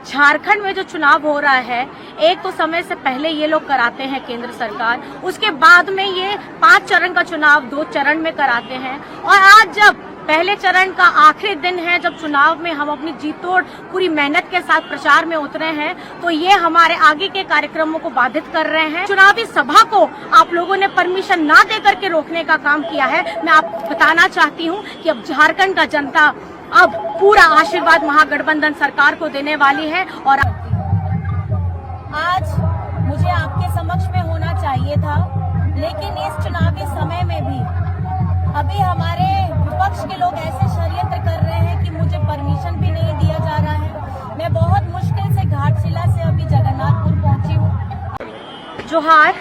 झारखंड में जो चुनाव हो रहा है, एक तो समय से पहले ये लोग कराते हैं केंद्र सरकार, उसके बाद में ये 5 चरण का चुनाव 2 चरण में कराते हैं। और आज जब पहले चरण का आखिरी दिन है, जब चुनाव में हम अपनी जीतोड़ पूरी मेहनत के साथ प्रचार में उतरे हैं, तो ये हमारे आगे के कार्यक्रमों को बाधित कर रहे हैं। चुनावी सभा को आप लोगों ने परमिशन ना दे करके रोकने का काम किया है। मैं आपको बताना चाहती हूँ कि अब झारखंड का जनता अब पूरा आशीर्वाद महागठबंधन सरकार को देने वाली है। और आज मुझे आपके समक्ष में होना चाहिए था, लेकिन इस चुनावी समय में भी अभी हमारे विपक्ष के लोग ऐसे षड्यंत्र कर रहे हैं कि मुझे परमिशन भी नहीं दिया जा रहा है। मैं बहुत मुश्किल से घाटशिला से अभी जगन्नाथपुर पहुंची हूँ। जोहार,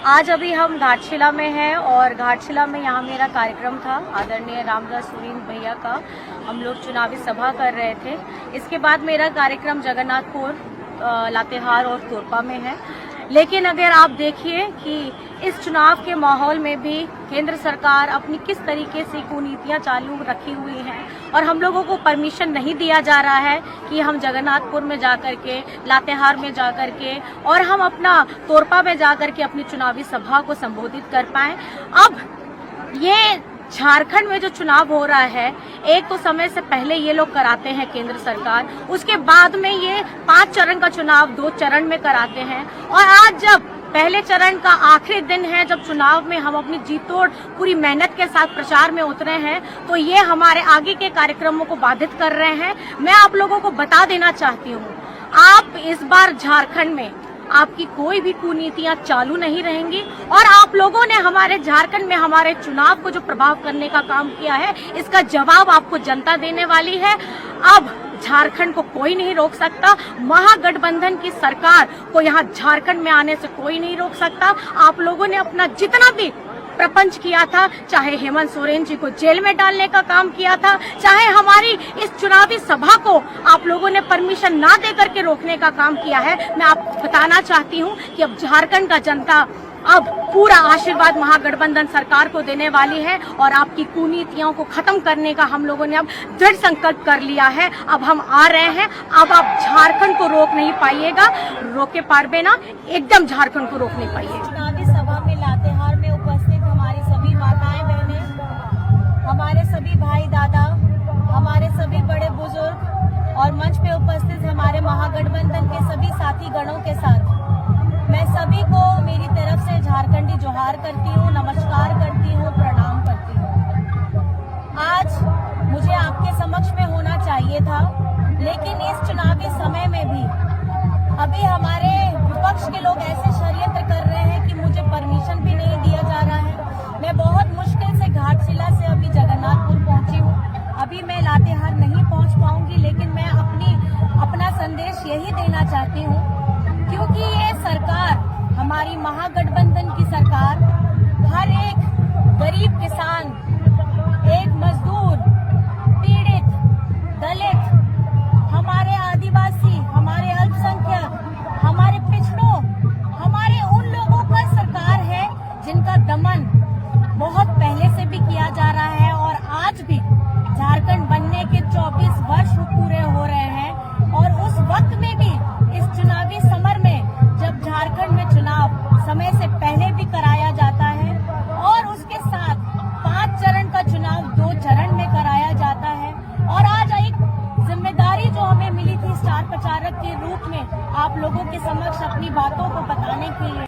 आज अभी हम घाटशिला में हैं और घाटशिला में यहाँ मेरा कार्यक्रम था आदरणीय रामदास सुरीन भैया का। हम लोग चुनावी सभा कर रहे थे। इसके बाद मेरा कार्यक्रम जगन्नाथपुर, लातेहार और तोरपा में है। लेकिन अगर आप देखिए कि इस चुनाव के माहौल में भी केंद्र सरकार अपनी किस तरीके से कुनीतियां चालू रखी हुई हैं और हम लोगों को परमिशन नहीं दिया जा रहा है कि हम जगन्नाथपुर में जाकर के, लातेहार में जाकर के और हम अपना तोरपा में जाकर के अपनी चुनावी सभा को संबोधित कर पाएं। अब ये झारखंड में जो चुनाव हो रहा है, एक तो समय से पहले ये लोग कराते हैं केंद्र सरकार, उसके बाद में ये 5 चरण का चुनाव 2 चरण में कराते हैं। और आज जब पहले चरण का आखिरी दिन है, जब चुनाव में हम अपनी जीतोड़ पूरी मेहनत के साथ प्रचार में उतरे हैं, तो ये हमारे आगे के कार्यक्रमों को बाधित कर रहे हैं। मैं आप लोगों को बता देना चाहती हूँ, आप इस बार झारखंड में आपकी कोई भी कुनीतियां चालू नहीं रहेंगी और आप लोगों ने हमारे झारखंड में हमारे चुनाव को जो प्रभाव करने का काम किया है, इसका जवाब आपको जनता देने वाली है। अब झारखंड को कोई नहीं रोक सकता। महागठबंधन की सरकार को यहाँ झारखंड में आने से कोई नहीं रोक सकता। आप लोगों ने अपना जितना भी प्रपंच किया था, चाहे हेमंत सोरेन जी को जेल में डालने का काम किया था, चाहे हमारी इस चुनावी सभा को आप लोगों ने परमिशन ना दे करके रोकने का काम किया है। मैं आपको बताना चाहती हूँ कि अब झारखंड का जनता अब पूरा आशीर्वाद महागठबंधन सरकार को देने वाली है और आपकी कुनीतियों को खत्म करने का हम लोगों ने अब दृढ़ संकल्प कर लिया है। अब हम आ रहे हैं। अब आप झारखंड को रोक नहीं पाइएगा, रोके पारबे ना, एकदम झारखंड को रोक नहीं पाइएगा। चुनावी सभा में लातेहार में उपस्थित हमारी सभी माताएं बहनें, हमारे सभी भाई दादा, हमारे सभी बड़े बुजुर्ग और मंच पे उपस्थित हमारे महागठबंधन के सभी साथी गणों के साथ मैं सभी को मेरी तरफ से झारखंडी जोहार करती हूँ, नमस्कार करती हूँ, प्रणाम करती हूँ। आज मुझे आपके समक्ष में होना चाहिए था, लेकिन इस चुनावी समय में भी अभी हमारे विपक्ष के लोग ऐसे षड्यंत्र कर रहे हैं कि मुझे परमिशन भी नहीं दिया जा रहा है। मैं बहुत मुश्किल से घाटशिला से अभी जगन्नाथपुर पहुंची हूँ। अभी मैं लातेहार नहीं पहुंच पाऊंगी, लेकिन मैं अपना संदेश यही देना चाहती हूँ, क्योंकि ये सरकार, हमारी महागठबंधन की सरकार, हर एक गरीब किसान, एक मजदूर, पीड़ित, दलित, हमारे आदिवासी, हमारे अल्पसंख्यक, हमारे पिछड़ों, हमारे उन लोगों का सरकार है जिनका दमन बहुत पहले से भी किया जा रहा है। और आज भी झारखंड बनने के 24 वर्ष पूरे हो रहे हैं और उस वक्त में भी इस चुनावी समर में, जब झारखंड में चुनाव समय से पहले भी कराया जाता है और उसके साथ 5 चरण का चुनाव 2 चरण में कराया जाता है, और आज एक जिम्मेदारी जो हमें मिली थी स्टार प्रचारक के रूप में आप लोगों के समक्ष अपनी बातों को बताने के लिए।